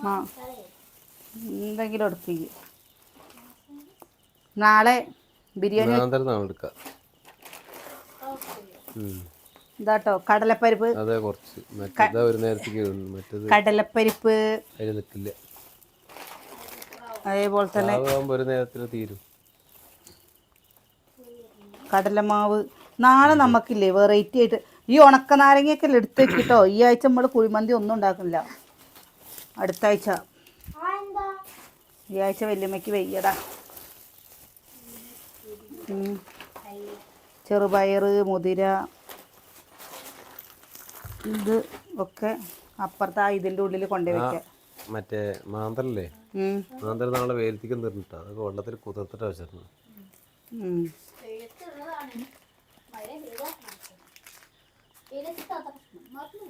ആ എന്തെങ്കിലും എടുക്കുക. നാളെ ബിരിയാണി ഇതാട്ടോ കടലപ്പരിപ്പ്. കടലപ്പരിപ്പ് അതേപോലെ തന്നെ കടലമാവ്. നാളെ നമുക്കില്ലേ വെറൈറ്റി ആയിട്ട് ഈ ഉണക്ക നാരങ്ങയൊക്കെ എടുത്ത് വെക്കിട്ടോ. ഈ ആഴ്ച നമ്മൾ കുഴിമന്തി ഒന്നും ഉണ്ടാക്കുന്നില്ല. അടുത്ത ആഴ്ച. ഈ ആഴ്ച വല്യമ്മയ്ക്ക് വയ്യടാ. ചെറുപയർ, മുതിര, ഇത് ഒക്കെ അപ്പുറത്തെ ഇതിൻ്റെ ഉള്ളിൽ കൊണ്ടുവയ്ക്കാം. മറ്റേ മാന്തല്ലേ, മാന്തൽ നാളെ വേലിത്തിക്കാൻ തരുന്നിട്ടാ. അതൊക്കെ വെള്ളത്തിൽ കുതിർത്തിട്ട് വെച്ചിരുന്നു.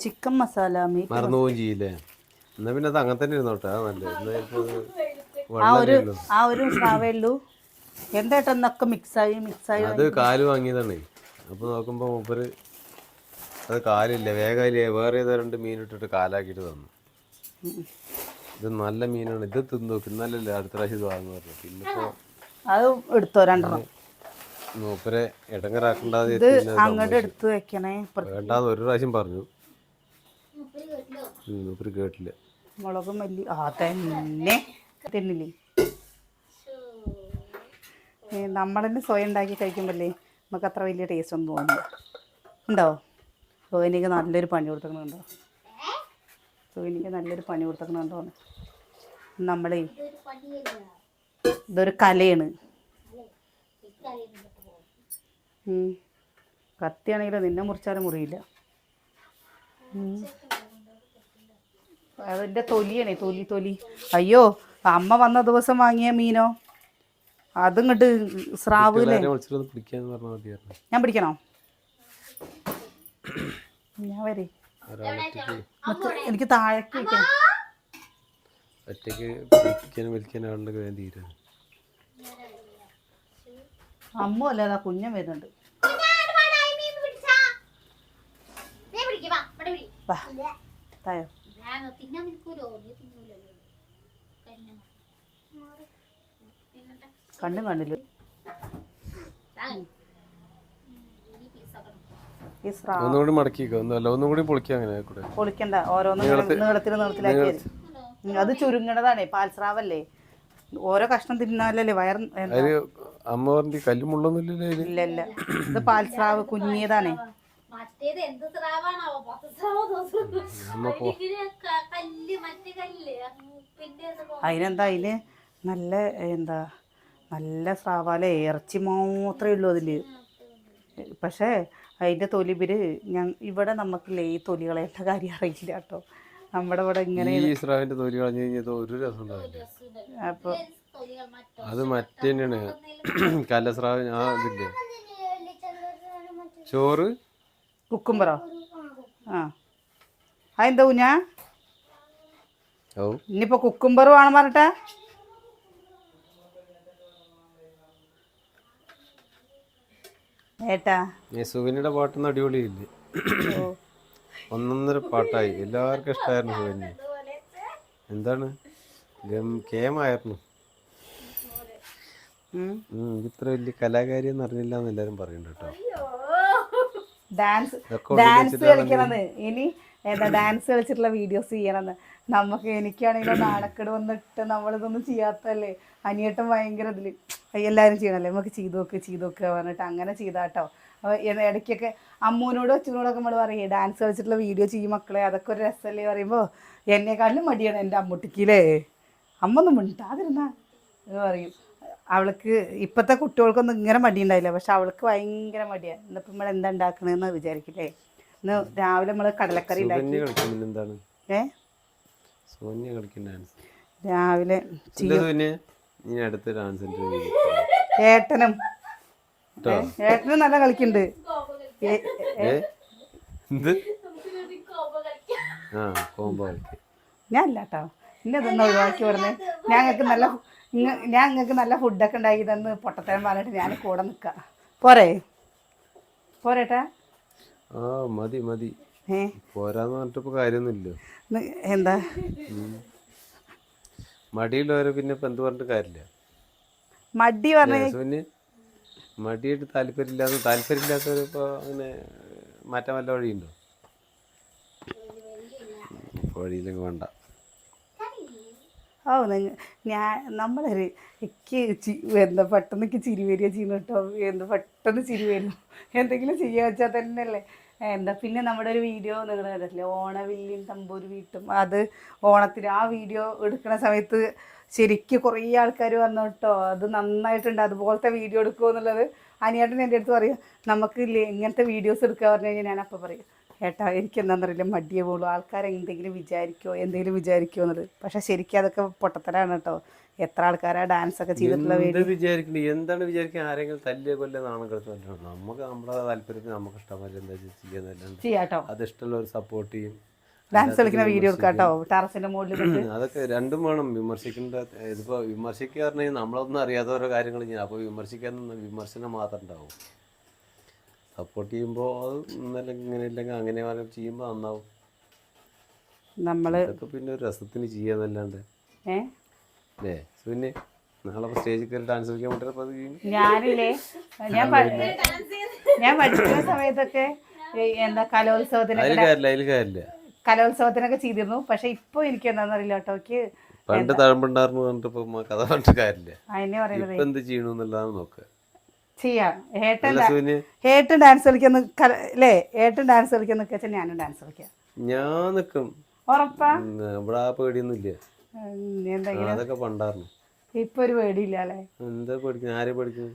ചിക്കൻ മസാല മറന്നു പോവുകയും ചെയ്യില്ലേ. എന്നാ പിന്നെ അത് അങ്ങനെ തന്നെ ഇരുന്നോട്ടെ. ആ ഒരു സ്രാവേ ഉള്ളൂ. എന്തായിട്ടൊന്നൊക്കെ മിക്സായി. അത് കാല് വാങ്ങിയതാണ്. അപ്പൊ നോക്കുമ്പോ മൂപ്പര് അത് കാലില്ല, വേഗമില്ല, വേറെ ഏതോ 2 മീൻ ഇട്ടിട്ട് കാലാക്കിയിട്ട് തന്നു. ഇത് നല്ല മീനാണ്, ഇത് തിന്നു നോക്കി, ഇന്നലല്ലേ അടുത്ത പ്രാവശ്യം ഇത് വാങ്ങുന്നു പറഞ്ഞു. പിന്നിപ്പോ അത് എടുത്തോ 2 മൂപ്പരെ ഇടങ്ങറാക്കണ്ടാതെ അങ്ങോട്ട് എടുത്ത് വെക്കണേ. വേണ്ടാന്ന് ഒരു പ്രാവശ്യം പറഞ്ഞു, മൂപ്പര് കേട്ടില്ല. മുളകും മല്ലി തന്നെ തിന്നില്ലേ. നമ്മളെന്നെ സ്വയം ഉണ്ടാക്കി കഴിക്കുമ്പോഴല്ലേ നമുക്ക് അത്ര വലിയ ടേസ്റ്റ് ഒന്നും തോന്നില്ല. ഉണ്ടോ? സോനിക്ക് നല്ലൊരു പണി കൊടുത്തക്കണുണ്ടോ? സോനിക്ക് നല്ലൊരു പണി കൊടുത്തക്കണുണ്ടോ? നമ്മളേ ഇതൊരു കലയാണ്. കത്തിയാണെങ്കിലോ നിന്നെ മുറിച്ചാലും മുറിയില്ല. അതിൻ്റെ തൊലിയാണേ, തൊലി. അയ്യോ, അമ്മ വന്ന ദിവസം വാങ്ങിയ മീനോ അതും ഇങ്ങോട്ട് സ്രാവില്ലേ. ഞാൻ പിടിക്കണോ? ഞാൻ വരെ എനിക്ക് താഴേക്ക് വയ്ക്കാം. അമ്മ അല്ലേ, അതാ കുഞ്ഞൻ വരുന്നുണ്ട്. തായോ കണ്ണും കണ്ടില്ല. പൊളിക്കണ്ട, ഓരോന്നും നീളത്തിലാക്കി. അത് ചുരുങ്ങണതാണേ, പാൽസ്രാവല്ലേ. ഓരോ കഷ്ണം തിന്നാലല്ലേ വയർ. ഇല്ല, ഇത് പാൽസ്രാവ് കുഞ്ഞിയതാണേ. അതിനെന്താ, അതിന് നല്ല നല്ല സ്രാവാലേ. ഇറച്ചി മാത്രമേ ഉള്ളൂ അതിൽ. പക്ഷേ അതിൻ്റെ തൊലി ഇവിടെ നമുക്കില്ലേ ഈ തൊലി കളയേണ്ട കാര്യം അറിയില്ല കേട്ടോ. നമ്മുടെ ഇവിടെ ഇങ്ങനെ അപ്പോൾ അത് മറ്റേ കലസ്രാവ്. ചോറ് കുക്കുംബറോ? അതെന്താ കുഞ്ഞാ? ഇനിയിപ്പോ കുക്കുംബർ വേണം പറഞ്ഞിട്ടാ. സുകന്യയുടെ പാട്ടൊന്നും അടിപൊളിയില്ലേ? ഒന്നൊന്നര പാട്ടായി, എല്ലാവർക്കും ഇഷ്ടമായിരുന്നു സുകന്യ. എന്താണ് കേമായിരുന്നു. ഇത്ര വലിയ കലാകാരി എന്ന് അറിഞ്ഞില്ല എന്ന് എല്ലാരും പറയുന്നുണ്ട് കേട്ടോ. ഡാൻസ് കളിക്കണമെന്ന്, ഇനി ഡാൻസ് കളിച്ചിട്ടുള്ള വീഡിയോസ് ചെയ്യണമെന്ന്. എനിക്കാണെങ്കിലും നാണക്കേട് വന്നിട്ട് നമ്മളിതൊന്നും ചെയ്യാത്തല്ലേ. അനിയേട്ടൻ ഭയങ്കര ഇതിൽ എല്ലാവരും ചെയ്യണല്ലേ, നമുക്ക് ചെയ്തു നോക്ക് പറഞ്ഞിട്ട് അങ്ങനെ ചെയ്താട്ടോ. ഇടയ്ക്കൊക്കെ അമ്മൂനോടും അച്ഛനോടൊക്കെ നമ്മൾ പറയും ഡാൻസ് കളിച്ചിട്ടുള്ള വീഡിയോ ചെയ്യും മക്കളെ, അതൊക്കെ ഒരു രസമല്ലേ പറയുമ്പോൾ എന്നെക്കാളും മടിയാണ് എൻ്റെ അമ്മൂട്ടിക്കില്ലേ. അമ്മ ഒന്നും മിണ്ടാതിരുന്നാ എന്ന് പറയും. അവൾക്ക് ഇപ്പോഴത്തെ കുട്ടികൾക്കൊന്നും ഇങ്ങനെ മടി ഉണ്ടായില്ല, പക്ഷെ അവൾക്ക് ഭയങ്കര മടിയാണ്. ഇന്നിപ്പോൾ നമ്മൾ എന്താ ഉണ്ടാക്കണമെന്ന് വിചാരിക്കില്ലേ. ഇന്ന് രാവിലെ നമ്മൾ കടലക്കറി ഉണ്ടാക്കി. രാവിലെ ഏട്ടനും നല്ല കളിക്കുന്നുണ്ട്. ഞാൻ അല്ല കേട്ടോ, ഇന്നതൊന്നും ഒഴിവാക്കി പറഞ്ഞ് ഞാൻ നിങ്ങൾക്ക് നല്ല ഫുഡൊക്കെ ഉണ്ടാക്കി തന്ന് പൊട്ടത്തരം പറഞ്ഞിട്ട് ഞാൻ കൂടെ നിൽക്കാം. പോരേട്ടാ? മതി പോരാന്ന് പറഞ്ഞിട്ട് കാര്യമൊന്നുമില്ല. എന്താ മടിയുള്ളവരെ പിന്നെ ഇപ്പം എന്ത് പറഞ്ഞിട്ട് കാര്യമില്ല. മടി പറഞ്ഞ പിന്നെ മടിയായിട്ട് താല്പര്യമില്ലാത്തവർ ഇപ്പോൾ അങ്ങനെ മാറ്റാൻ വല്ല വഴിയുണ്ടോ? വഴിയില്ലെങ്കിൽ വേണ്ട. ഓ നമ്മളൊരു എന്താ പെട്ടെന്ന് എനിക്ക് ചിരി വരിക ചെയ്യുന്നു കേട്ടോ. എന്താ പെട്ടെന്ന് ചിരി വരുന്നു. എന്തെങ്കിലും ചെയ്യുക വെച്ചാൽ തന്നെയല്ലേ. എന്താ പിന്നെ നമ്മുടെ ഒരു വീഡിയോ നിങ്ങൾ കണ്ടിട്ടില്ലേ, ഓണവില്ലും തമ്പൂര് വീട്ടും. അത് ഓണത്തിന് ആ വീഡിയോ എടുക്കുന്ന സമയത്ത് ശരിക്കും കുറേ ആൾക്കാർ വന്നു കേട്ടോ. അത് നന്നായിട്ടുണ്ട്, അതുപോലത്തെ വീഡിയോ എടുക്കുമോ എന്നുള്ളത് അനിയേട്ടൻ എൻ്റെ അടുത്ത് പറയും. നമുക്ക് ഇങ്ങനത്തെ വീഡിയോസ് എടുക്കുക പറഞ്ഞു കഴിഞ്ഞാൽ ഞാനപ്പോൾ പറയും, ഏട്ടാ എനിക്ക് എന്താണെന്നറിയില്ല മടിയേ പോകുള്ളൂ, ആൾക്കാർ എന്തെങ്കിലും വിചാരിക്കുമോ എന്നുള്ളത്. പക്ഷെ ശരിക്കും അതൊക്കെ പൊട്ടത്തരാണ് കേട്ടോ. എത്ര ആൾക്കാരാ ഡാൻസ് ഒക്കെ ചെയ്തിട്ടുള്ള വീഡിയോ. എന്താണ് വിചാരിക്കുക? ആരെങ്കിലും തല്ലിയ കൊല്ലം നാണം കെടുത്ത് നമുക്ക് നമ്മുടെ താല്പര്യത്തിന് നമുക്ക് ഇഷ്ടമല്ല എന്താ ചെയ്യാന്നല്ലാണ്ട് ചെയ്യാട്ടോ. അത് ഇഷ്ടമുള്ള ഒരു സപ്പോർട്ട് ചെയ്യും. ഡാൻസ് കളിക്കുന്ന വീഡിയോ എടുക്കാട്ടോ ടെറസിന്റെ മുകളിൽ. അതൊക്കെ രണ്ടും വേണം. ഇതിപ്പോ വിമർശിക്കുക പറഞ്ഞാൽ നമ്മളൊന്നും അറിയാത്ത ഓരോ കാര്യങ്ങൾ ചെയ്യാം. അപ്പോൾ വിമർശനം മാത്രം ഉണ്ടാവും. സപ്പോർട്ട് ചെയ്യുമ്പോൾ അത് ഇങ്ങനെ ഇല്ലെങ്കിൽ അങ്ങനെ ചെയ്യുമ്പോൾ നന്നാവും. ഇതൊക്കെ പിന്നെ ഒരു രസത്തിന് ചെയ്യാന്നല്ലാണ്ട് അല്ലേ? പിന്നെ നാളെ സ്റ്റേജിൽ കയറി ഡാൻസ് കളിക്കാൻ പറ്റുന്ന ഞാനില്ലേ ഞാൻ പഠിക്കുന്ന സമയത്തൊക്കെ എന്താ കലോത്സവത്തിനൊക്കെ ചെയ്തിരുന്നു. പക്ഷെ ഇപ്പൊ എനിക്ക് എന്താണെന്നറിയില്ല കേട്ടോ. എനിക്ക് പണ്ട് തഴമ്പുണ്ടായിരുന്നു പറഞ്ഞിട്ട് കഥ പറഞ്ഞിട്ട് കാര്യമില്ല. അതിനെ പറയുന്നത് എന്ത് ചെയ്യണമെന്നുള്ളതാണ് നോക്കുക. ചെയ്യാം. ഏട്ടൻ ഡാൻസ് കളിക്കുന്ന അല്ലേ? ഏട്ടൻ ഡാൻസ് കളിക്കുന്ന വെച്ചാൽ ഞാനും ഡാൻസ് കളിക്കാം. ഞാൻ നിൽക്കും. ഉറപ്പാ? ഇവിടെ ആ പേടിയൊന്നുമില്ല. അതൊക്കെ പണ്ടായിരുന്നു. ഇപ്പൊ ഒരു പേടിയില്ല അല്ലേ? എന്താ പേടിക്കുന്നത്? ആരെ പേടിക്കുന്നത്?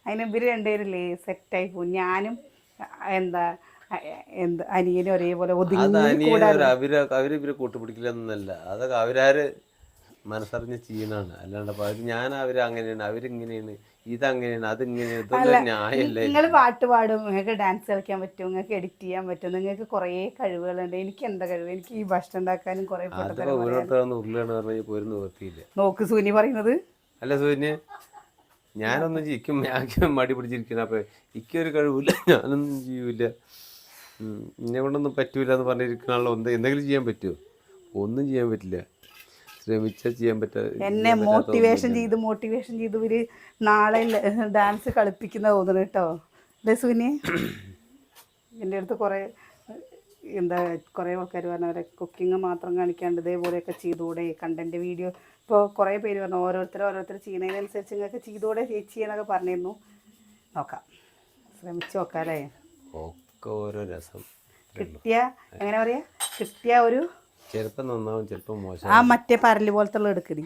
അതിന് ഇവര് രണ്ടുപേരില്ലേ സെറ്റായി പോകും. ഞാനും എന്താ അനിയനും ഒരേപോലെ അവരിവര് കൂട്ടുപിടിക്കില്ലെന്നല്ല. അതൊക്കെ അവരാര് മനസ്സറിഞ്ഞ് ചെയ്യണാണ്. അല്ലാണ്ട് ഞാൻ അവരങ്ങനെയാണ് അവരിങ്ങനെയാണ് ഇതങ്ങനെയാണ് അതിങ്ങനെയാണ് ന്യായല്ലേ. നിങ്ങൾ പാട്ട് പാടും, നിങ്ങൾക്ക് ഡാൻസ് കളിക്കാൻ പറ്റും, നിങ്ങൾക്ക് എഡിറ്റ് ചെയ്യാൻ പറ്റും, നിങ്ങൾക്ക് കുറേ കഴിവുകളുണ്ട്. എനിക്ക് എന്താ കഴിവ്? എനിക്ക് ഈ ഭക്ഷണം ഉണ്ടാക്കാനും കുറെ നോക്ക് സൂനി പറയുന്നത്. അല്ല സൂന്യ, ഞാനൊന്നും ചെയ്യും. ഞാൻ മടി പിടിച്ചിരിക്കണം. അപ്പൊ എനിക്കൊരു കഴിവില്ല, ഞാനൊന്നും ചെയ്യൂല, എന്നെ കൊണ്ടൊന്നും പറ്റൂല എന്ന് പറഞ്ഞിരിക്കണല്ലോ. എന്തെങ്കിലും ചെയ്യാൻ പറ്റുമോ? ഒന്നും ചെയ്യാൻ പറ്റില്ല. ശ്രമിച്ചാൽ ചെയ്യാൻ പറ്റാ. എന്നെ മോട്ടിവേഷൻ ചെയ്ത് ഇവര് നാളെ ഡാൻസ് കളിപ്പിക്കുന്ന തോന്നുന്നു കേട്ടോ. അല്ലേ സൂനി? എൻ്റെ അടുത്ത് കുറേ ആൾക്കാർ പറഞ്ഞവരെ കുക്കിംഗ് മാത്രം കാണിക്കാണ്ട് ഇതേപോലെയൊക്കെ ചെയ്തുകൂടെ കണ്ടന്റ് വീഡിയോ. ഇപ്പോൾ കുറേ പേര് പറഞ്ഞു ഓരോരുത്തർ ചെയ്യുന്നതിനനുസരിച്ച് നിങ്ങൾക്ക് ചെയ്തുകൂടെ ചേച്ചി എന്നൊക്കെ പറഞ്ഞിരുന്നു. നോക്കാം, ശ്രമിച്ചു നോക്കാം അല്ലേ? ഒക്കെ ഓരോ രസം. എങ്ങനെ പറയാ, കിട്ടിയ ഒരു ചിലപ്പം നന്നാവും, ചിലപ്പം മോശം. ആ മറ്റേ പരല് പോലത്തെ ഉള്ള എടുക്കണി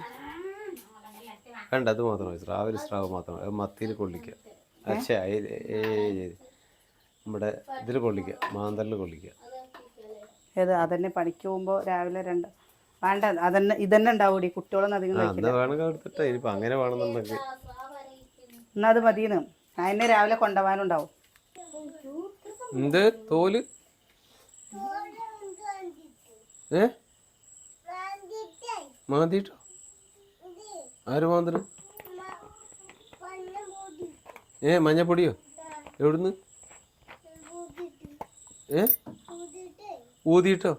കണ്ട അത് മാത്രം സ്രാവ് മാത്രം മത്തിയിൽ കൊള്ളിക്കുക. നമ്മുടെ ഇതിൽ കൊള്ളിക്കുക, മാന്തലിൽ കൊള്ളിക്കുക. ഏത് അതന്നെ പണിക്ക് പോകുമ്പോൾ രാവിലെ വേണ്ട അതന്നെ ഇതന്നെ ഉണ്ടാവൂടി. കുട്ടികളൊന്നും അധികം എടുത്തിട്ട് ഇനിയിപ്പോൾ അങ്ങനെ വേണമെന്നുണ്ടെങ്കിൽ എന്നാൽ അത് മതിയെന്ന്. അതിനെ രാവിലെ കൊണ്ടുപോകാനുണ്ടാവും. എന്ത് തോല് മാന്തിട്ടോ? ആര് മാന്തല്? മഞ്ഞപ്പൊടിയോ? എവിടുന്ന്? ഊതിട്ടോ?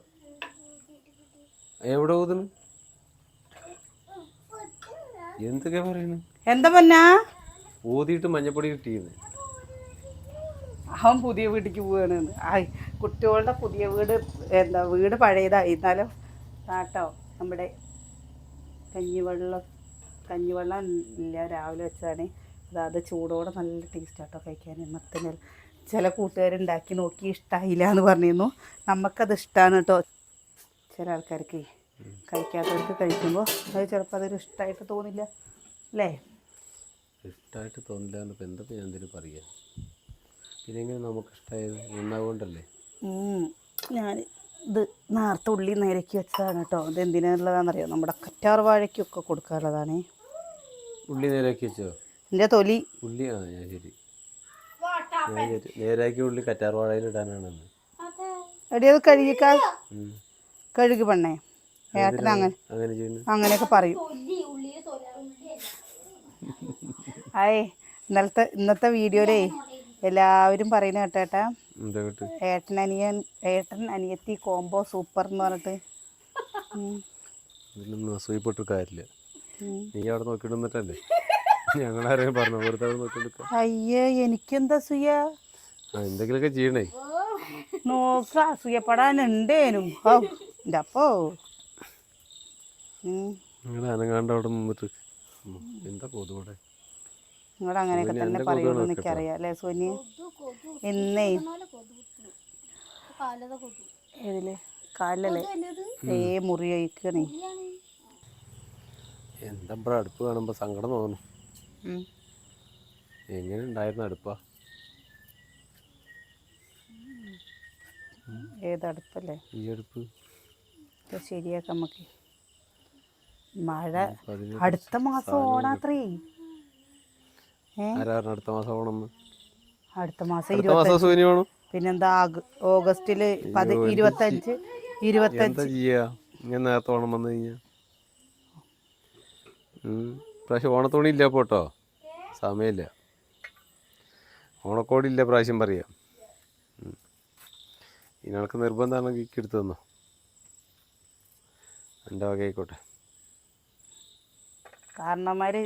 എവിടെ ഊതുന്നു? എന്തൊക്കെയാ പറയുന്നു? എന്താ പൊന്നാ? ഊതിയിട്ട് മഞ്ഞപ്പൊടി കിട്ടിയെന്ന്. അവൻ പുതിയ വീട്ടിലേക്ക് പോവുകയാണ്. കുട്ടികളുടെ പുതിയ വീട് പഴയതായി. എന്നാലും കേട്ടോ നമ്മുടെ കഞ്ഞിവെള്ളം ഇല്ല, രാവിലെ വെച്ചാണ്. അത് ചൂടോടെ നല്ല ടേസ്റ്റ് ആട്ടോ കഴിക്കാൻ. മത്തനെ ചില കൂട്ടുകാരുണ്ടാക്കി നോക്കി ഇഷ്ടമായില്ല എന്ന് പറഞ്ഞിരുന്നു. നമുക്കത് ഇഷ്ടമാണ് കേട്ടോ. ചില ആൾക്കാർക്ക് കഴിക്കാത്തവർക്ക് കഴിക്കുമ്പോൾ അത് ചിലപ്പോൾ അതൊരു ഇഷ്ടമായിട്ട് തോന്നില്ല അല്ലേ? ഇഷ്ടമായിട്ട് തോന്നില്ല എന്നിപ്പോൾ എന്തൊക്കെ ഞാൻ എന്തിനു പറയുക. പിന്നെങ്കിലും നമുക്കിഷ്ടമായത് നന്നാവുകൊണ്ടല്ലേ. ഞാൻ ഇത് നേരത്തെ ഉള്ളി നേരക്കി വെച്ചതാണ് കേട്ടോ. ഇത് എന്തിനുള്ളതാണെന്നറിയോ? നമ്മുടെ കറ്റാർ വാഴയ്ക്കൊക്കെ കൊടുക്കാനുള്ളതാണ്. ഉള്ളി നേരാക്കി വെച്ചോ? എൻ്റെ തൊലി ഉള്ളി ഞാൻ ശരി നേരാക്കി ഉള്ളി കറ്റാർ വാഴയിൽ ഇടാനാണെന്ന്. എടി അത് കഴുകി പെണ്ണേ. ഏട്ടൻ അങ്ങനെയൊക്കെ പറയും. ഇന്നത്തെ വീഡിയോയിലേ എല്ലാവരും പറയുന്ന കേട്ടേട്ടാ, ഏട്ടൻ അനിയത്തി കോംബോ സൂപ്പർ എന്ന് പറഞ്ഞിട്ട്. ഇതിലൊന്നും അസൂയപ്പെട്ടു കാര്യമില്ല. നീ അവിടെ നോക്കിയിട്ട് നിന്നിട്ടല്ലേ ഞങ്ങളാരെയും പറഞ്ഞു വെറുതെ അവിടെ നോക്കിയിട്ട് അയ്യേ എനിക്കെന്താ അസൂയ? എന്തെങ്കിലുമൊക്കെ ചെയ്യണേ. നോക്ക അസൂയപ്പെടാനുണ്ടേനും എൻ്റെ അപ്പോ നിങ്ങൾ അനങ്ങാണ്ട് അവിടെ നിന്നിട്ട് എന്താ കൊതുവിടെ. നിങ്ങൾ അങ്ങനെയൊക്കെ തന്നെ പറയുള്ളൂ എനിക്കറിയാം അല്ലേ സോനി? എന്നേ ഏതില് കാലല്ലേ മുറി കഴിക്കണേ. എന്താ അടുപ്പ് കാണുമ്പോൾ സങ്കടം തോന്നുന്നു. എങ്ങനെ ഉണ്ടായിരുന്നു അടുപ്പാ? ഏതടുപ്പല്ലേ ഈ അടുപ്പ്? ശരിയാക്കാം നമുക്ക്. മഴ അടുത്ത മാസം ഓണാത്രേ. അടുത്ത മാസം ഓണം? അടുത്ത മാസം സൂര്യ ഓണം. പിന്നെന്താ ഓഗസ്റ്റില് 25 എന്താ ചെയ്യാ ഇങ്ങനെ നേരത്തെ ഓണം വന്നു കഴിഞ്ഞാ? പ്രാവശ്യം ഓണത്തോണി ഇല്ല പോട്ടോ, സമയമില്ല. ഓണക്കോടില്ല പ്രാവശ്യം പറയാം. ഇനക്ക് നിർബന്ധമാണെങ്കിൽ എടുത്തു തന്നോ, എൻ്റെ വക ആയിക്കോട്ടെ. കാരണന്മാർക്ക്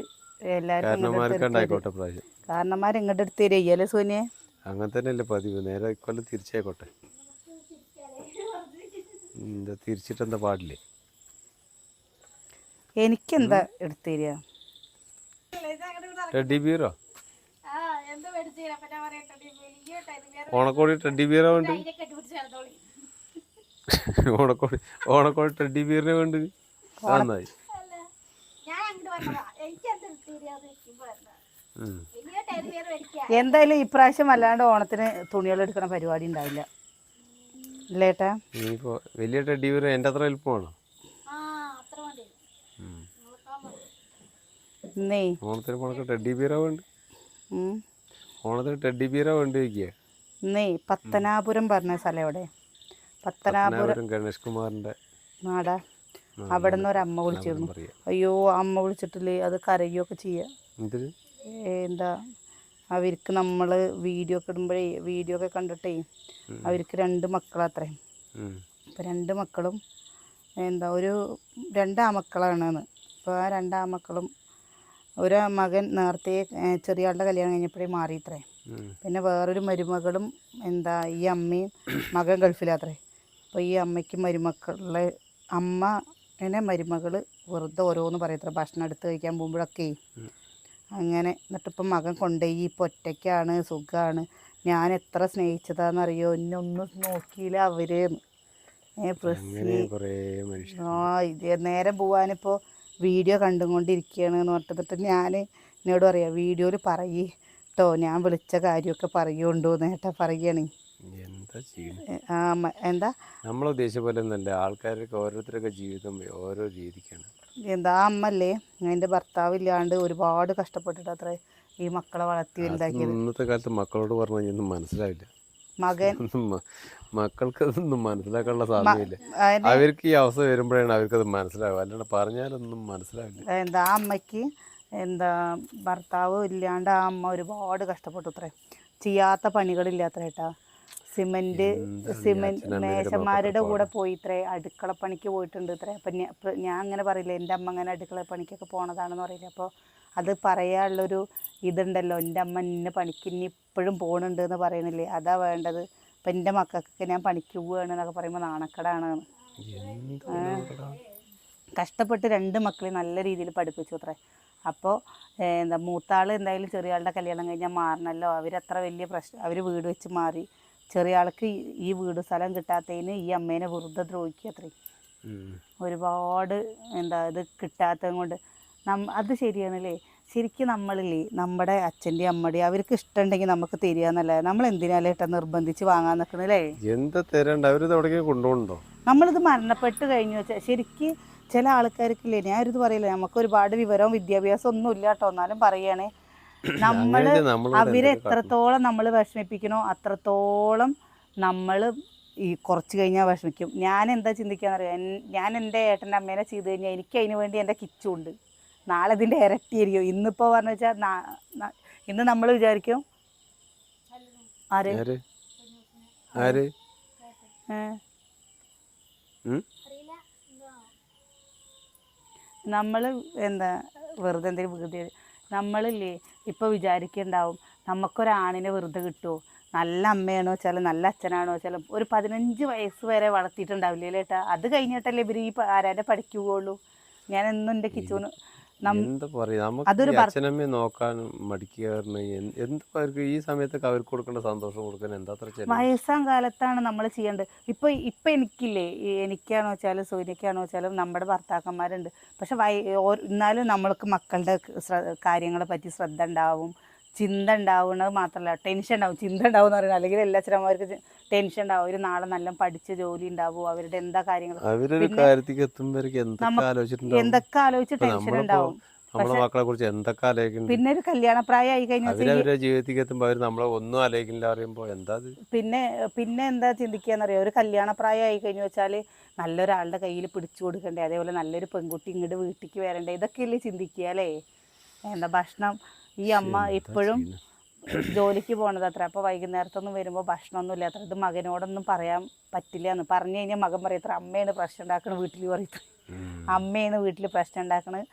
ഉണ്ടായിക്കോട്ടെ പ്രാവശ്യം. കാരണന്മാർ ഇങ്ങോട്ട് എടുത്ത് തരികയല്ലേ സോനിയെ? അങ്ങനെ തന്നെയല്ലേ പതിവ്. നേരെ ഇക്കൊല്ലം തിരിച്ചായിക്കോട്ടെ. എന്താ തിരിച്ചിട്ടെന്താ പാടില്ലേ? എനിക്കെന്താ എടുത്തു തരിക? Teddy bureau? ഓണക്കോടി ടെഡ്ഡി ബിയറാ വേണ്ട? ഓണക്കോടി ടെഡ്ഡി ബിയറിനെ വേണ്ട? നന്നായി. എന്തായാലും ഇപ്രാവശ്യം അല്ലാണ്ട് ഓണത്തിന് തുണികൾ എടുക്കണ പരിപാടി ഉണ്ടാവില്ല അല്ലേട്ടാ? ഇനിയിപ്പോ വലിയ ടെഡ്ഡി ബിയർ എൻ്റെ അത്ര എളുപ്പമാണോ? ഓണത്തിന് പോണക്ക് ടെഡ്ഡി ബിയറാ വേണ്ട? ഓണത്തിന് ടെഡ്ഡി ബിയറാ വേണ്ടി വയ്ക്കുക. പത്തനാപുരം പറഞ്ഞ സ്ഥലം എവിടെ? പത്തനാപുരം ഗണേഷ് കുമാറിന്റെ നാടാ. അവിടെ നിന്ന് ഒരമ്മ വിളിച്ചിരുന്നു. അയ്യോ അമ്മ വിളിച്ചിട്ടില്ലേ, അത് കരയൊക്കെ ചെയ്യാ. എന്താ അവർക്ക് നമ്മൾ വീഡിയോ ഒക്കെ ഇടുമ്പോഴേ വീഡിയോ ഒക്കെ കണ്ടിട്ടേ അവർക്ക് 2 മക്കളാത്രേ. അപ്പം 2 മക്കളും എന്താ ഒരു 2 ആമക്കളാണെന്ന്. അപ്പോൾ ആ 2 ആമക്കളും ഒരു മകൻ നേരത്തെ ചെറിയ ആളുടെ കല്യാണം കഴിഞ്ഞപ്പോഴേ മാറിയിത്രേ. പിന്നെ വേറൊരു മരുമകളും എന്താ ഈ അമ്മയും മകൻ ഗൾഫിലാത്രേ. അപ്പോൾ ഈ അമ്മയ്ക്ക് മരുമക്കളെ അമ്മനെ മരുമകൾ വെറുതെ ഓരോന്ന് പറയത്ര ഭക്ഷണം എടുത്ത് കഴിക്കാൻ പോകുമ്പോഴൊക്കെ. അങ്ങനെ എന്നിട്ടിപ്പം മകൻ കൊണ്ടുപോയി ഇപ്പോൾ ഒറ്റയ്ക്കാണ്, സുഖമാണ്, ഞാൻ എത്ര സ്നേഹിച്ചതാണെന്നറിയോ, എന്നൊന്നും നോക്കിയില്ല അവരെന്ന്. ഇത് നേരം പോവാനിപ്പോൾ വീഡിയോ കണ്ടുകൊണ്ടിരിക്കുകയാണ് എന്ന് പറഞ്ഞിട്ട് ഞാൻ എന്നോട് പറയാം വീഡിയോയിൽ പറയേ കേട്ടോ, ഞാൻ വിളിച്ച കാര്യമൊക്കെ പറയുണ്ടോ നേട്ടാ പറയണേ. എന്താ നമ്മൾ ഉദ്ദേശിച്ച പോലെ ഒന്നല്ല, ആൾക്കാരൊക്കെ ഓരോരുത്തരൊക്കെ ജീവിതം ഓരോ രീതിക്കാണ്. എന്താ അമ്മല്ലേ എൻ്റെ ഭർത്താവ് ഇല്ലാണ്ട് ഒരുപാട് കഷ്ടപ്പെട്ടിട്ട് അത്രേ ഈ മക്കളെ വളർത്തി വലുതാക്കിയത്. ഇന്നത്തെ കാലത്ത് മക്കളോട് പറഞ്ഞു കഴിഞ്ഞൊന്നും മനസ്സിലാവില്ല. മകൻ മക്കൾക്ക് അതൊന്നും മനസ്സിലാക്കാനുള്ള സമയമില്ല. അവർക്ക് ഈ അവസ്ഥ വരുമ്പോഴാണ് അവർക്കത് മനസ്സിലാവുക, അല്ലാണ്ട് പറഞ്ഞാലൊന്നും മനസ്സിലാവില്ല. എന്താ അമ്മയ്ക്ക് എന്താ ഭർത്താവ് ഇല്ലാണ്ട് ആ അമ്മ ഒരുപാട് കഷ്ടപ്പെട്ടു അത്രേ. ചെയ്യാത്ത പണികളില്ലാത്രേട്ടാ. സിമെൻറ്റ് മേശന്മാരുടെ കൂടെ പോയി ഇത്രേ, അടുക്കളപ്പണിക്ക് പോയിട്ടുണ്ട് ഇത്രേ. അപ്പം ഞാൻ അങ്ങനെ പറയില്ല എൻ്റെ അമ്മ അങ്ങനെ അടുക്കളപ്പണിക്കൊക്കെ പോണതാണെന്ന് പറയില്ല. അപ്പോൾ അത് പറയാനുള്ളൊരു ഇതുണ്ടല്ലോ, എൻ്റെ അമ്മ ഇന്ന പണിക്ക് ഇനി ഇപ്പോഴും പോകണുണ്ട് എന്ന് പറയണില്ലേ, അതാ വേണ്ടത്. അപ്പം എൻ്റെ മക്കൾക്കൊക്കെ ഞാൻ പണിക്ക് പോവുകയാണ് എന്നൊക്കെ പറയുമ്പോൾ നാണക്കടാണ്. കഷ്ടപ്പെട്ട് 2 മക്കളെ നല്ല രീതിയിൽ പഠിപ്പിച്ചു അത്രേ. അപ്പോൾ എന്താ മൂത്താൾ എന്തായാലും ചെറിയ ആളുടെ കല്യാണം കഴിഞ്ഞാൽ മാറണമല്ലോ, അവരത്ര വലിയ പ്രശ്നം, അവർ വീട് വെച്ച് മാറി. ചെറിയ ആൾക്ക് ഈ വീട് സ്ഥലം കിട്ടാത്തതിന് ഈ അമ്മേനെ വെറുതെ ദ്രോഹിക്കുക അത്രേ. ഒരുപാട് എന്താ ഇത് കിട്ടാത്തത് കൊണ്ട് അത് ശരിയാണല്ലേ. ശരിക്കും നമ്മളില്ലേ നമ്മുടെ അച്ഛൻ്റെയും അമ്മയുടെയും അവർക്ക് ഇഷ്ടമുണ്ടെങ്കിൽ നമുക്ക് തരികയെന്നല്ല, നമ്മൾ എന്തിനാലേ ഏട്ടാ നിർബന്ധിച്ച് വാങ്ങാൻ നിൽക്കണല്ലേ? എന്താ തരണ്ട, അവരിത് എവിടേക്ക് കൊണ്ടുപോകണ്ടോ? നമ്മളിത് മരണപ്പെട്ട് കഴിഞ്ഞു വെച്ചാൽ ശരിക്കും ചില ആൾക്കാർക്കില്ലേ, ഞാനൊരിത് പറയില്ല, നമുക്ക് ഒരുപാട് വിവരവും വിദ്യാഭ്യാസം ഒന്നും ഇല്ല കേട്ടോ, എന്നാലും പറയുകയാണേ അവരെ എത്രത്തോളം നമ്മൾ വിഷമിപ്പിക്കണോ അത്രത്തോളം നമ്മൾ ഈ കുറച്ച് കഴിഞ്ഞാൽ വിഷമിക്കും. ഞാൻ എന്താ ചിന്തിക്കാന്നറിയാം, ഞാൻ എൻ്റെ ഏട്ടൻ്റെ അമ്മേനെ ചെയ്ത് കഴിഞ്ഞാൽ എനിക്ക് അതിന് വേണ്ടി എൻ്റെ കിച്ചുണ്ട്, നാളെ ഇതിൻ്റെ ഇരട്ടിയായിരിക്കും. ഇന്നിപ്പോൾ പറഞ്ഞു വെച്ചാൽ ഇന്ന് നമ്മൾ വിചാരിക്കും നമ്മൾ എന്താ വെറുതെ എന്തെങ്കിലും വികൃതി നമ്മളില്ലേ ഇപ്പോൾ വിചാരിക്കുന്നുണ്ടാവും നമുക്കൊരാണിനെ വെറുതെ കിട്ടുമോ, നല്ല അമ്മയാണോ വെച്ചാൽ നല്ല അച്ഛനാണോ വെച്ചാൽ ഒരു 15 വയസ്സ് വരെ വളർത്തിയിട്ടുണ്ടാവില്ലേ ഏട്ടാ, അത് കഴിഞ്ഞിട്ടല്ലേ ഇവർ ഈ ആരാൻ്റെ പഠിക്കുകയുള്ളൂ. ഞാൻ എന്നും എൻ്റെ കിച്ചൂന് എന്താ പറയാ, നമുക്ക് അച്ഛനമ്മയെ നോക്കാൻ മടിക്കുക എന്താ അവർക്ക് ഈ സമയത്തൊക്കെ അവർക്ക് കൊടുക്കേണ്ട സന്തോഷം കൊടുക്കാൻ എന്താ അത്ര വയസ്സാം കാലത്താണ് നമ്മൾ ചെയ്യേണ്ടത്. ഇപ്പം എനിക്കില്ലേ, എനിക്കാണോ വെച്ചാലും സൂര്യക്കാണോ വെച്ചാലും നമ്മുടെ ഭർത്താക്കന്മാരുണ്ട്. പക്ഷെ എന്നാലും നമ്മൾക്ക് മക്കളുടെ കാര്യങ്ങളെ പറ്റി ശ്രദ്ധ ഉണ്ടാവും, ചിന്ത ഉണ്ടാവുന്നത് മാത്രമല്ല ടെൻഷൻ ഉണ്ടാവും. ചിന്ത ഉണ്ടാവും എന്ന് പറയുന്നത് അല്ലെങ്കിൽ എല്ലാ അച്ഛനമ്മമാർക്ക് ടെൻഷൻ ഉണ്ടാവും. അവർ നാളെ നല്ല പഠിച്ച് ജോലി ഉണ്ടാവും, അവരുടെ എന്താ കാര്യങ്ങൾ എന്തൊക്കെ ആലോചിച്ച് ടെൻഷൻ ഉണ്ടാവും. നമ്മളെ മക്കളെ കുറിച്ച് എന്തൊക്കെ ആലോചിക്കുന്നു. പിന്നെ ഒരു കല്യാണപ്രായമായി കഴിഞ്ഞാൽ അവരുടെ ജീവിതത്തിൽ എത്തുമ്പോൾ അവർ നമ്മളെ ഒന്നും ആലോചിക്കില്ല പറയുമ്പോൾ എന്താ പിന്നെ എന്താ ചിന്തിക്കുകയെന്നറിയാം, ഒരു കല്യാണപ്രായമായി കഴിഞ്ഞു വെച്ചാൽ നല്ലൊരാളുടെ കയ്യിൽ പിടിച്ചു കൊടുക്കണ്ടേ, അതേപോലെ നല്ലൊരു പെൺകുട്ടി ഇങ്ങോട്ട് വീട്ടിലേക്ക് വരണ്ടേ, ഇതൊക്കെയല്ലേ ചിന്തിക്കുക അല്ലേ. എന്താ ഭക്ഷണം, ഈ അമ്മ ഇപ്പോഴും ജോലിക്ക് പോകണത് അത്ര, അപ്പോൾ വൈകുന്നേരത്തൊന്നും വരുമ്പോൾ ഭക്ഷണമൊന്നും ഇല്ല അത്ര. ഇത് മകനോടൊന്നും പറയാൻ പറ്റില്ല എന്ന് പറഞ്ഞു കഴിഞ്ഞാൽ മകൻ പറയത്ര അമ്മയാണ് പ്രശ്നം ഉണ്ടാക്കണത് വീട്ടിൽ പറയത്ര, അമ്മയാണ് വീട്ടിൽ പ്രശ്നം ഉണ്ടാക്കണത്.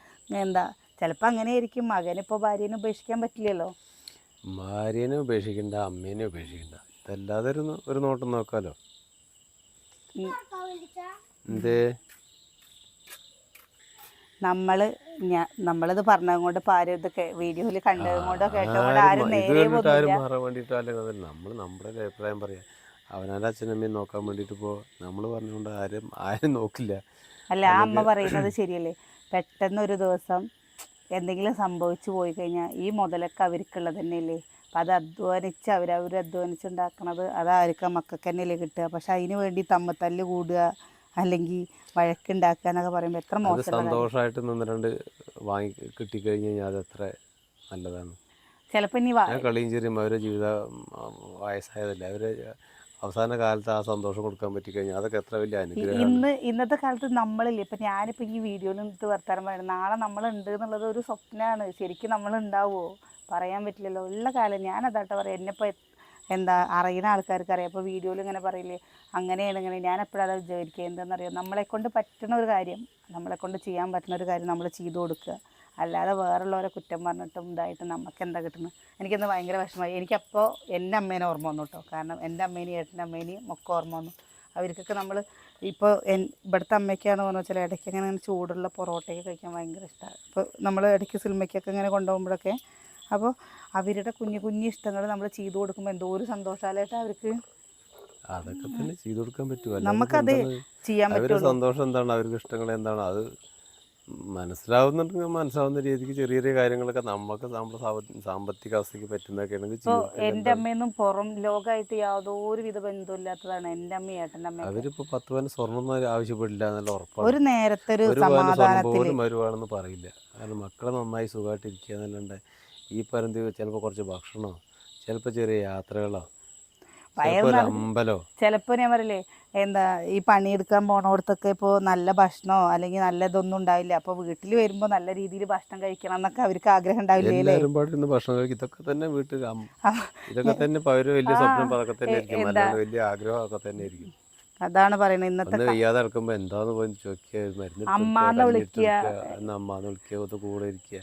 എന്താ ചിലപ്പോൾ അങ്ങനെ ആയിരിക്കും. മകനിപ്പോൾ ഭാര്യനെ ഉപേക്ഷിക്കാൻ പറ്റില്ലല്ലോ. ഭാര്യനെ ഉപേക്ഷിക്കണ്ട, അമ്മേനെ ഉപേക്ഷിക്കണ്ട, ഇതല്ലാതെ ഒരു നോട്ടം നോക്കാലോ. എന്തേ നമ്മളിത് പറഞ്ഞത് കൊണ്ട് ഇപ്പം ആരും ഇത് വീഡിയോയിൽ കണ്ടതും കൊണ്ടോ കേട്ടതും കൊണ്ട് ആരും നേരെ മാറാൻ വേണ്ടിയിട്ട് അല്ലെങ്കിൽ നമ്മൾ നമ്മുടെ ഒരു അഭിപ്രായം പറയാം. അവനാൻ്റെ അച്ഛനമ്മയും നോക്കാൻ വേണ്ടിയിട്ട് ഇപ്പോൾ നമ്മൾ പറഞ്ഞുകൊണ്ട് ആരും നോക്കില്ല. അല്ല, ആ അമ്മ പറയുന്നത് ശരിയല്ലേ. പെട്ടെന്നൊരു ദിവസം എന്തെങ്കിലും സംഭവിച്ചു പോയി കഴിഞ്ഞാൽ ഈ മുതലൊക്കെ അവർക്കുള്ളത് തന്നെയല്ലേ. അപ്പം അത് അധ്വാനിച്ച് അധ്വാനിച്ചുണ്ടാക്കണത് അതായിരിക്കാം മക്കൾക്ക് തന്നെയല്ലേ കിട്ടുക. പക്ഷെ അതിന് വേണ്ടി തല്ല് കൂടുക അല്ലെങ്കിൽ വഴക്കുണ്ടാക്കുക എന്നൊക്കെ പറയുമ്പോൾ എത്ര മോശം. സന്തോഷമായിട്ട് നിന്ന് വാങ്ങി കിട്ടിക്കഴിഞ്ഞ് കഴിഞ്ഞാൽ അത് എത്ര നല്ലതാണ്. ചിലപ്പോൾ ഇനി കളിയും ചെറിയും അവരുടെ ജീവിതം വയസ്സായതല്ലേ, അവര് അവസാന കാലത്ത് ആ സന്തോഷം കൊടുക്കാൻ പറ്റിക്കഴിഞ്ഞാൽ അതൊക്കെ എത്ര വലിയ അനുഗ്രഹമാണ്. ഇന്നത്തെ കാലത്ത് നമ്മളില്ലേ, ഇപ്പം ഞാനിപ്പോൾ ഈ വീഡിയോയിൽ ഇത് വർത്താനം പറയുന്നത് നാളെ നമ്മളുണ്ട് എന്നുള്ളത് ഒരു സ്വപ്നമാണ്. ശരിക്കും നമ്മളുണ്ടാവുമോ പറയാൻ പറ്റില്ലല്ലോ. ഉള്ള കാലം ഞാനതാട്ടോ പറയാം. എന്നെപ്പോൾ എന്താ അറിയുന്ന ആൾക്കാർക്ക് അറിയാം. അപ്പോൾ വീഡിയോയിൽ ഇങ്ങനെ പറയില്ലേ അങ്ങനെയാണ് ഇങ്ങനെ, ഞാൻ എപ്പോഴാണ് വിചാരിക്കുക എന്താണെന്നറിയാം, നമ്മളെക്കൊണ്ട് പറ്റുന്ന ഒരു കാര്യം, നമ്മളെക്കൊണ്ട് ചെയ്യാൻ പറ്റുന്ന ഒരു കാര്യം നമ്മൾ ചെയ്തു കൊടുക്കുക. അല്ലാതെ വേറുള്ളവരെ കുറ്റം പറഞ്ഞിട്ടും ഇതായിട്ടും നമുക്ക് എന്താ കിട്ടുന്നത്. എനിക്കന്ന് ഭയങ്കര വിഷമമായി. എനിക്കപ്പോൾ എൻ്റെ അമ്മേനെ ഓർമ്മ വന്നു കേട്ടോ. കാരണം എൻ്റെ അമ്മേനെയും ഏട്ടൻ്റെ അമ്മേനെയും ഒക്കെ ഓർമ്മ വന്നു. അവർക്കൊക്കെ നമ്മൾ ഇപ്പോൾ ഇവിടുത്തെ അമ്മയ്ക്കാണ് പറഞ്ഞു വെച്ചാൽ ഇടയ്ക്ക് അങ്ങനെ ചൂടുള്ള പൊറോട്ടയൊക്കെ കഴിക്കാൻ ഭയങ്കര ഇഷ്ടമാണ്. ഇപ്പോൾ നമ്മൾ ഇടയ്ക്ക് സിനിമയ്ക്കൊക്കെ ഇങ്ങനെ കൊണ്ടുപോകുമ്പോഴൊക്കെ അപ്പോൾ അവരുടെ കുഞ്ഞു കുഞ്ഞു ഇഷ്ടങ്ങൾ നമ്മൾ ചെയ്തു കൊടുക്കുമ്പോൾ എന്തോ ഒരു സന്തോഷമായിട്ട് അവർക്ക്. അതൊക്കെ തന്നെ ചെയ്തു കൊടുക്കാൻ പറ്റുമോ, നമുക്കത് ചെയ്യാൻ പറ്റും. സന്തോഷം എന്താണ്, അവർക്ക് ഇഷ്ടങ്ങൾ എന്താണ്, അത് മനസ്സിലാവുന്നുണ്ടെങ്കിൽ മനസ്സിലാവുന്ന രീതിക്ക് ചെറിയ ചെറിയ കാര്യങ്ങളൊക്കെ നമുക്ക് നമ്മുടെ സാമ്പത്തിക അവസ്ഥയ്ക്ക് പറ്റുന്നതൊക്കെ ആണെങ്കിൽ. ഇപ്പോൾ എൻ്റെ അമ്മയൊന്നും പുറം ലോകമായിട്ട് യാതൊരു വിധ ബന്ധമില്ലാത്തതാണ് എൻ്റെ അമ്മയും ഏട്ടൻ്റെ അമ്മ. അവരിപ്പോൾ 10 പവൻ സ്വർണ്ണം ആവശ്യപ്പെടില്ല എന്നുള്ള ഉറപ്പാണ്. ഒരു നേരത്തെ ഒരു സമാധാനത്തിൽ വരുവാണെന്ന് പറയില്ല. കാരണം മക്കളെ നന്നായി സുഖമായിട്ടിരിക്കുക എന്നല്ലാണ്ട് ഈ പറഞ്ഞ ചിലപ്പോൾ കുറച്ച് ഭക്ഷണമോ ചിലപ്പോൾ ചെറിയ യാത്രകളോ അമ്പലോ. ചിലപ്പോൾ ഞാൻ പറയില്ലേ എന്താ ഈ പണിയെടുക്കാൻ പോണോടത്തൊക്കെ ഇപ്പോൾ നല്ല ഭക്ഷണമോ അല്ലെങ്കിൽ നല്ല ഇതൊന്നും ഉണ്ടാവില്ല. അപ്പോൾ വീട്ടിൽ വരുമ്പോൾ നല്ല രീതിയിൽ ഭക്ഷണം കഴിക്കണം എന്നൊക്കെ അവർക്ക് ആഗ്രഹം ഉണ്ടാവില്ലേ. എല്ലാവരും പാടിരുന്ന് ഭക്ഷണം കഴിക്കും. ഇതൊക്കെ തന്നെ വീട്ടിൽ ഇതൊക്കെ തന്നെ അവര് വലിയ സ്വപ്നം അതൊക്കെ തന്നെ ആയിരിക്കും, വലിയ ആഗ്രഹം ഒക്കെ തന്നെ ആയിരിക്കും. അതാണ് പറയുന്നത്. ഇന്നത്തെ വയ്യാതെ ഇറക്കുമ്പോൾ എന്താന്ന് പോയി ചോദിക്കുക, മരുന്ന് അമ്മാന്ന് വിളിക്കുക, അമ്മാന്ന് വിളിക്കുക, ഒന്ന് കൂടെ ഇരിക്കുക.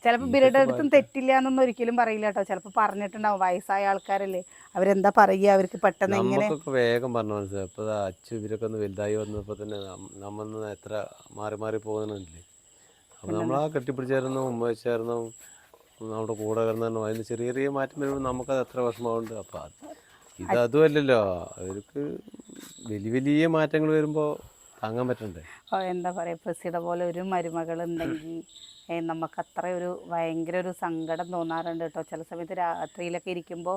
ചിലപ്പോൾ ഇവരുടെ അടുത്തും തെറ്റില്ല എന്നൊന്നും ഒരിക്കലും പറയില്ല കേട്ടോ. ചിലപ്പോൾ പറഞ്ഞിട്ടുണ്ടാവും, വയസ്സായ ആൾക്കാരല്ലേ, അവരെന്താ പറയുക, അവർക്ക് പെട്ടെന്ന് ഇങ്ങനെ വേഗം പറഞ്ഞു മനസ്സിലായി. ഇപ്പോൾ അച്ഛൻ ഇവരൊക്കെ ഒന്ന് വലുതായി വന്നപ്പോൾ തന്നെ നമ്മൾ എത്ര മാറി പോകുന്നില്ലേ. അപ്പോൾ നമ്മൾ ആ കെട്ടിപ്പിടിച്ചായിരുന്നു, ഉമ്മ വെച്ചായിരുന്നു, നമ്മുടെ കൂടെ കിടന്നു, അതിന് ചെറിയ ചെറിയ മാറ്റം വരുമ്പോൾ നമുക്കത് എത്ര വിഷമമുണ്ട്. അപ്പോൾ അതുമല്ലല്ലോ, അവർക്ക് വലിയ വലിയ മാറ്റങ്ങൾ വരുമ്പോൾ താങ്ങാൻ പറ്റണ്ടേ. എന്താ പറയുക, പ്രസിയുടെ പോലെ ഒരു മരുമകളുണ്ടെങ്കിൽ നമുക്ക് അത്ര ഒരു ഭയങ്കര ഒരു സങ്കടം തോന്നാറുണ്ട് കേട്ടോ. ചില സമയത്ത് രാത്രിയിലൊക്കെ ഇരിക്കുമ്പോൾ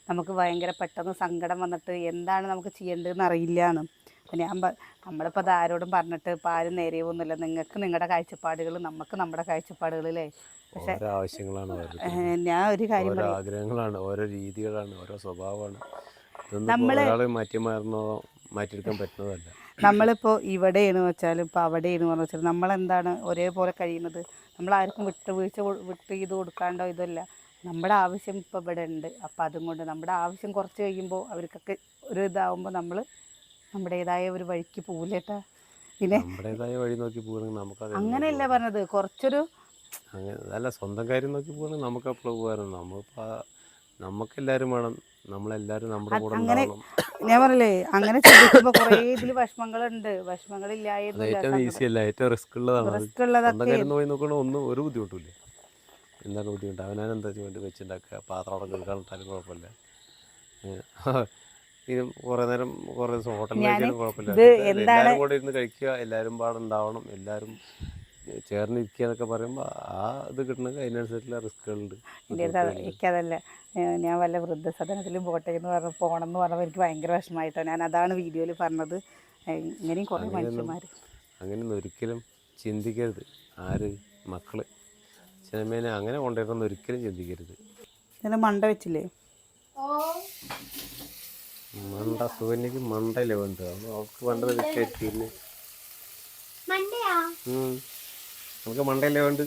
നമുക്ക് ഭയങ്കര പെട്ടെന്ന് സങ്കടം വന്നിട്ട് എന്താണ് നമുക്ക് ചെയ്യേണ്ടതെന്ന് അറിയില്ല എന്ന്. അപ്പം നമ്മളിപ്പോൾ അത് ആരോടും പറഞ്ഞിട്ട് ഇപ്പോൾ ആരും നേരെയൊന്നുമില്ല. നിങ്ങൾക്ക് നിങ്ങളുടെ കാഴ്ചപ്പാടുകൾ, നമുക്ക് നമ്മുടെ കാഴ്ചപ്പാടുകളില്ലേ. പക്ഷേ ഞാൻ ഒരു കാര്യം പറയാം, ആഗ്രഹങ്ങളാണ്, ഓരോ രീതികളാണ്, ഓരോ സ്വഭാവമാണ്. മാറ്റിയെടുക്കാൻ പറ്റുന്നതല്ല. നമ്മളിപ്പോൾ ഇവിടെയാണ് വെച്ചാലും ഇപ്പോൾ അവിടെയാണ് പറഞ്ഞു വെച്ചാൽ നമ്മളെന്താണ് ഒരേപോലെ കഴിയുന്നത്. നമ്മളാർക്കും വിട്ട് ചെയ്ത് കൊടുക്കാണ്ടോ ഇതല്ല. നമ്മുടെ ആവശ്യം ഇപ്പോൾ ഇവിടെ ഉണ്ട്. അപ്പോൾ അതും കൊണ്ട് നമ്മുടെ ആവശ്യം കുറച്ച് കഴിയുമ്പോൾ അവർക്കൊക്കെ ഒരു ഇതാവുമ്പോൾ നമ്മൾ നമ്മുടേതായ ഒരു വഴിക്ക് പോവില്ലേട്ടാ. പിന്നെ നമ്മുടേതായ വഴി നോക്കി പോകണമെങ്കിൽ നമുക്കത് അങ്ങനെയല്ല പറഞ്ഞത്, കുറച്ചൊരു അങ്ങനെ അല്ല, സ്വന്തം കാര്യം നോക്കി പോകണമെങ്കിൽ നമുക്ക് എപ്പോഴും പോകാറുണ്ട്. നമുക്കെല്ലാവരും വേണം, നമ്മളെല്ലാവരും നമ്മുടെ കൂടെ അങ്ങനെ ഉണ്ടാവണം. ഞാൻ പറഞ്ഞില്ലേ, അങ്ങനെ ചിന്തിക്കുമ്പോൾ കുറേ ഇതിൽ വിഷമങ്ങളുണ്ട്. വിഷമങ്ങളില്ലായിരുന്നില്ല, ഏറ്റവും ഈസി അല്ല, ഏറ്റവും റിസ്ക് ഉള്ളതാണ് അത്. റിസ്ക് സ്വന്തം ഉള്ളതൊക്കെ. കാര്യം നോക്കി നോക്കണമെങ്കിൽ ഒരു ബുദ്ധിമുട്ടില്ല. എന്താണ് ബുദ്ധിമുട്ട്? അവനെന്താ വേണ്ടി വെച്ചുണ്ടാക്കുക, പാത്രം അവിടെ കഴുകാനിട്ടാലും കുഴപ്പമില്ല. ഇത് കുറേ നേരം കുറേ ദിവസം ഹോട്ടലിൽ കഴിക്കാനും കുഴപ്പമില്ല. എല്ലാവരും കൂടെ ഇരുന്ന് കഴിക്കുക, എല്ലാവരും പാടുണ്ടാവണം, എല്ലാവരും ചേർന്നിരിക്കുക എന്നൊക്കെ പറയുമ്പോൾ ആ ഇത് കിട്ടണമെങ്കിൽ അതിനനുസരിച്ചുള്ള റിസ്ക്കുകളുണ്ട്. എൻ്റെ അടുത്ത് എനിക്കതല്ല, ഞാൻ വല്ല വൃദ്ധസദനത്തിലും പോട്ടെ എന്ന് പറഞ്ഞ് പോകണം എന്ന് പറഞ്ഞപ്പോൾ എനിക്ക് ഭയങ്കര വിഷമമായിട്ടോ. ഞാൻ അതാണ് വീഡിയോയിൽ പറഞ്ഞത്. ഇങ്ങനെയും കുറേ മനുഷ്യന്മാർ അങ്ങനെയൊന്നും ഒരിക്കലും ചിന്തിക്കരുത്. ആര് മക്കൾ സിനിമേനെ അങ്ങനെ കൊണ്ടുവരണമെന്ന് ഒരിക്കലും ചിന്തിക്കരുത്. ഇങ്ങനെ മണ്ട വെച്ചില്ലേ? മണ്ട സുകന്യക്ക് മണ്ടല്ലേ വേണ്ടത്? അവൾക്ക് വേണ്ടത് വെച്ചിരുന്നു. നമുക്ക് മണ്ടയല്ലേ വേണ്ട?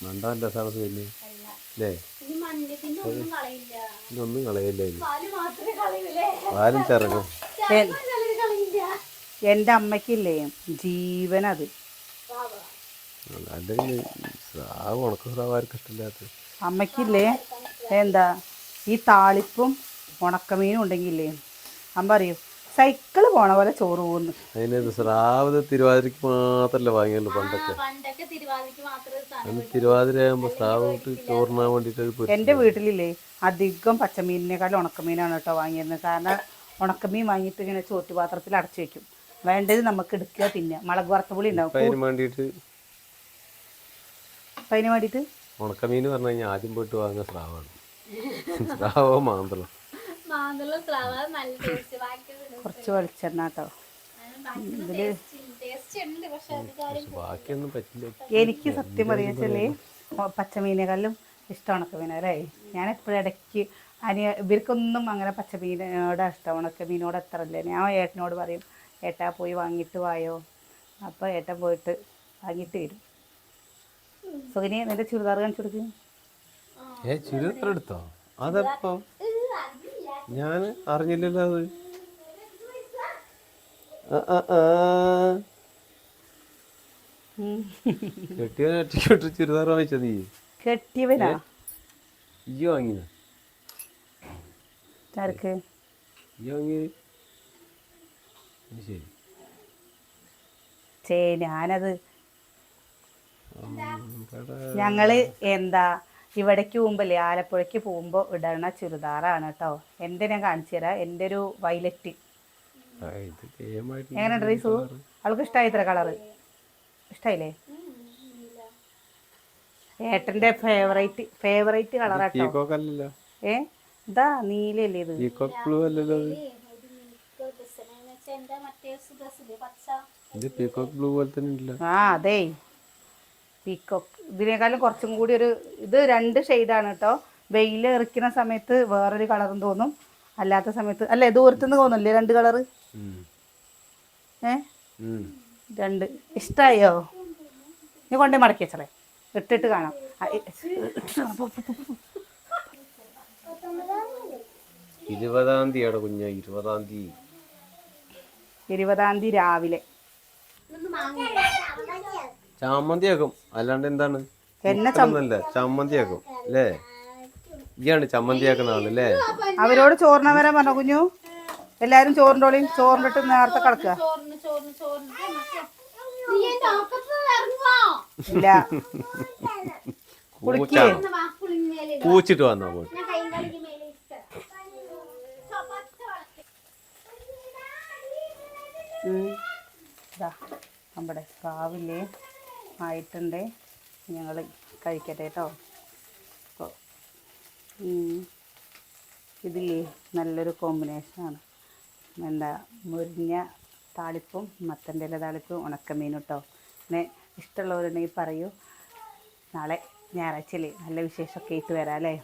മണ്ടാൻ രസമാണ് സുകന്യ അല്ലേ? ഇതൊന്നും കളയില്ല, പാലും ചിറകും. എൻ്റെ അമ്മയ്ക്കില്ലേ ജീവനത്. അല്ലെങ്കിൽ സ്രാവ്, ഉണക്ക സ്രാവ് ആർക്കും ഇഷ്ടമില്ലാത്ത അമ്മയ്ക്കില്ലേ എന്താ ഈ താളിപ്പും ഉണക്കമീനും ഉണ്ടെങ്കിലേ അമ്മ പറയും സൈക്കിള് പോണ പോലെ ചോറ് പോകുന്നു. അതിന് സ്രാവ് തിരുവാതിരക്ക് മാത്രമല്ല വാങ്ങിയുള്ളൂ പണ്ടൊക്കെ. അന്ന് തിരുവാതിര ആകുമ്പോൾ സ്രാവ് ചോറിനാൻ വേണ്ടിയിട്ട്. എൻ്റെ വീട്ടിലില്ലേ അധികം പച്ചമീനിനേക്കാളും ഉണക്കമീനാണ് കേട്ടോ വാങ്ങിയിരുന്നത്. കാരണം ഉണക്കമീൻ വാങ്ങിയിട്ട് ഇങ്ങനെ ചോറ്റുപാത്രത്തിൽ അടച്ചു വെക്കും. വേണ്ടത് നമുക്ക് എടുക്കുക, തിന്നുക. മുളക് വറുത്തപുളി ഉണ്ടാവും അതിന് വേണ്ടിയിട്ട്. അതിന് വേണ്ടിയിട്ട് ഉണക്കമീൻ പറഞ്ഞു കഴിഞ്ഞാൽ ആദ്യം പോയിട്ട് വാങ്ങുന്ന സ്രാവാണ്. സ്രാവോ മാന്തളം. കുറച്ച് വെളിച്ചെണ്ണ കേട്ടോ ഇതില്. ബാക്കിയൊന്നും പറ്റില്ല. എനിക്ക് സത്യം പറയാച്ചല്ലേ പച്ചമീനേക്കാളും ഇഷ്ടം ഉണക്കമീനാ അല്ലേ. ഞാൻ എപ്പോഴും ഇടയ്ക്ക് ഇവർക്കൊന്നും അങ്ങനെ പച്ചമീനോട് ഇഷ്ടം, ഉണക്കമീനോട് അത്ര ഇല്ല. ഞാൻ ഏട്ടനോട് പറയും, ഏട്ടാ പോയി വാങ്ങിയിട്ട് വായോ. അപ്പോൾ ഏട്ടൻ പോയിട്ട് വാങ്ങിയിട്ട് വരും. സുഖിനി നിന്റെ ചുരിദാർ കാണിച്ചു കൊടുക്കും. ചുരിദാർ എടുത്തോ? അതെപ്പോ? ഞാൻ അറിഞ്ഞില്ലല്ലോ അത്. കെട്ടിയവനൊറ്റ ചുരിദാർ വാങ്ങിച്ച നീ? കെട്ടിയവനാ? ഈ വാങ്ങിയ ആർക്ക്? ഈ വാങ്ങിയത് ശരി. ഞാനത് ഞങ്ങള് എന്താ ഇവിടേക്ക് പോകുമ്പോഴല്ലേ, ആലപ്പുഴയ്ക്ക് പോകുമ്പോൾ ഇടണ ചുരിദാറാണ് കേട്ടോ. എൻ്റെ ഞാൻ കാണിച്ചു തരാം. എൻ്റെ ഒരു വയലറ്റ്. എങ്ങനെ ഉണ്ട് റീസു? അവൾക്ക് ഇഷ്ടമായി ഇത്ര കളറ്? ഇഷ്ടമായില്ലേ? ഏട്ടൻ്റെ ഫേവറേറ്റ് കളറാട്ടോ. ഇതാ നീലല്ലേ ഇത്? ആ അതെ പീക്കോക്ക്. ഇതിനേക്കാളും കുറച്ചും കൂടി ഒരു ഇത് 2 ഷെയ്ഡാണ് കേട്ടോ. വെയിൽ എറിക്കുന്ന സമയത്ത് വേറൊരു കളറും തോന്നും, അല്ലാത്ത സമയത്ത് അല്ലേ ദൂരത്തുനിന്ന് തോന്നില്ലേ 2 കളറ്? 2 ഇഷ്ടായോ? നീ കൊണ്ടേ മടക്കി വെച്ചളേ, ഇട്ടിട്ട് കാണാം. 20-ാം തീയതി കുഞ്ഞ, 20-ാം തീയതി 20-ാം തീയതി രാവിലെ ചമ്മന്തിയാക്കും. അല്ലാണ്ട് എന്താണ്? എന്നല്ല ചമ്മന്തിയാക്കും അല്ലേ? ഇയാണ് ചമ്മന്തിയാക്കുന്ന ആളല്ലേ? അവരോട് ചോറിന വരാൻ പറഞ്ഞ കുഞ്ഞു. എല്ലാരും ചോറിൻ്റെ ചോറിനിട്ട് നേരത്തെ കിടക്കുക. ഇല്ല പൂച്ചിട്ട് വന്നോ? നമ്മുടെ രാവിലെ ആയിട്ടുണ്ട്. ഞങ്ങൾ കഴിക്കട്ടെ കേട്ടോ. അപ്പോൾ ഇതില്ലേ നല്ലൊരു കോമ്പിനേഷനാണ്. എന്താ മുരിഞ്ഞ താളിപ്പും മത്തൻ്റെ ഇല താളിപ്പും ഉണക്കമീനും കേട്ടോ. പിന്നെ ഇഷ്ടമുള്ളവരുണ്ടെങ്കിൽ പറയൂ. നാളെ ഞായറാഴ്ചയല്ലേ, നല്ല വിശേഷമൊക്കെ ആയിട്ട് വരാം അല്ലേ?